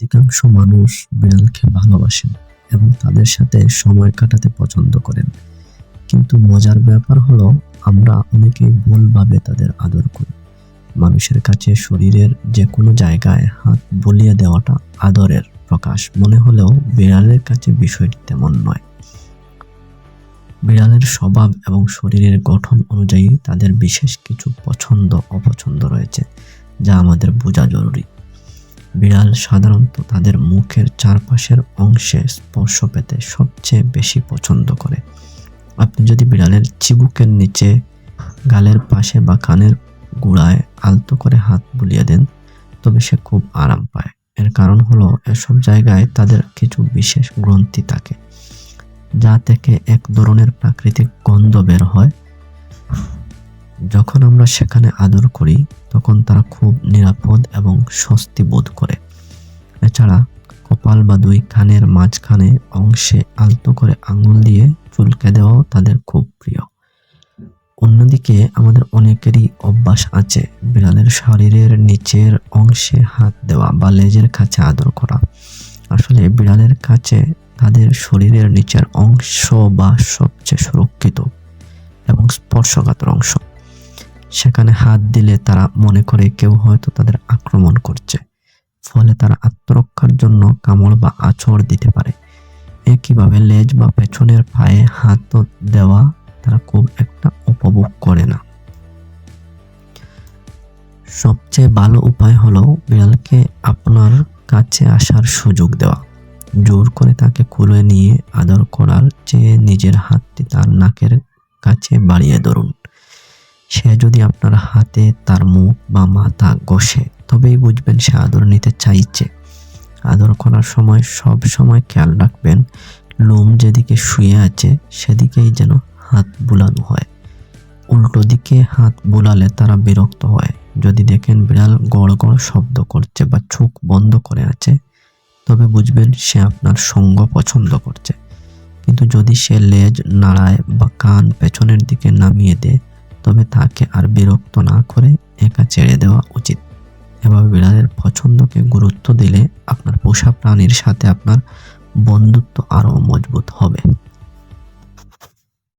অধিকাংশ মানুষ বিড়ালকে ভালোবাসেন এবং তাদের সাথে সময় কাটাতে পছন্দ করেন। কিন্তু মজার ব্যাপার হলো, আমরা অনেকেই ভুলভাবে তাদের আদর করি। মানুষের কাছে শরীরের যে কোনো জায়গায় হাত বুলিয়ে দেওয়াটা আদরের প্রকাশ মনে হলেও বিড়ালের কাছে বিষয়টি তেমন নয়। বিড়ালের স্বভাব এবং শরীরের গঠন অনুযায়ী তাদের বিশেষ কিছু পছন্দ অপছন্দ রয়েছে, যা আমাদের বোঝা জরুরি। বিড়াল সাধারণত তাদের মুখের চারপাশের অংশে স্পর্শ পেতে সবচেয়ে বেশি পছন্দ করে। আপনি যদি বিড়ালের চিবুকের নিচে, গালের পাশে বা কানের গোড়ায় আলতো করে হাত বুলিয়ে দেন, তবে সে খুব আরাম পায়। এর কারণ হলো, এসব জায়গায় তাদের কিছু বিশেষ গ্রন্থি থাকে, যা থেকে এক ধরনের প্রাকৃতিক গন্ধ বের হয়। যখন আমরা সেখানে আদর করি, তখন তারা খুব নিরাপদ এবং স্বস্তি বোধ করে। এছাড়া কপাল বা দুই কানের মাঝখানে অংশে আলতো করে আঙুল দিয়ে চুলকে দেওয়াও তাদের খুব প্রিয়। অন্যদিকে আমাদের অনেকেরই অভ্যাস আছে বিড়ালের শরীরের নিচের অংশে হাত দেওয়া বা লেজের কাছে আদর করা। আসলে বিড়ালের কাছে তাদের শরীরের নিচের অংশ বা সবচেয়ে সুরক্ষিত এবং স্পর্শকাতর অংশ। সেখানে হাত দিলে তারা মনে করে কেউ হয়তো তাদের আক্রমণ করছে, ফলে তারা আত্মরক্ষার জন্য কামড় বা আঁচড় দিতে পারে। একইভাবে লেজ বা পেছনের পায়ে হাত দেওয়া তারা খুব একটা উপভোগ করে না। সবচেয়ে ভালো উপায় হলো বিড়ালকে আপনার কাছে আসার সুযোগ দেওয়া। জোর করে তাকে কোলে নিয়ে আদর করার চেয়ে নিজের হাতটি তার নাকের কাছে বাড়িয়ে ধরুন। সে যদি আপনার হাতে তার মুখ বা মাথা ঘষে, তবেই বুঝবেন সে আদর নিতে চাইছে। আদর করার সময় সব সময় খেয়াল রাখবেন, লোম যেদিকে শুয়ে আছে সেদিকেই যেন হাত বুলানো হয়। উল্টো দিকে হাত বুলালে তারা বিরক্ত হয়। যদি দেখেন বিড়াল গড় গড় শব্দ করছে বা চোখ বন্ধ করে আছে, তবে বুঝবেন সে আপনার সঙ্গ পছন্দ করছে। কিন্তু যদি সে লেজ নাড়ায় বা কান পেছনের দিকে নামিয়ে দেয়, তবে তাকে আর বিরক্ত না করে একা ছেড়ে দেওয়া উচিত। এভাবে বিড়ালের পছন্দকে গুরুত্ব দিলে আপনার পোষা প্রাণীর সাথে আপনার বন্ধুত্ব আরও মজবুত হবে।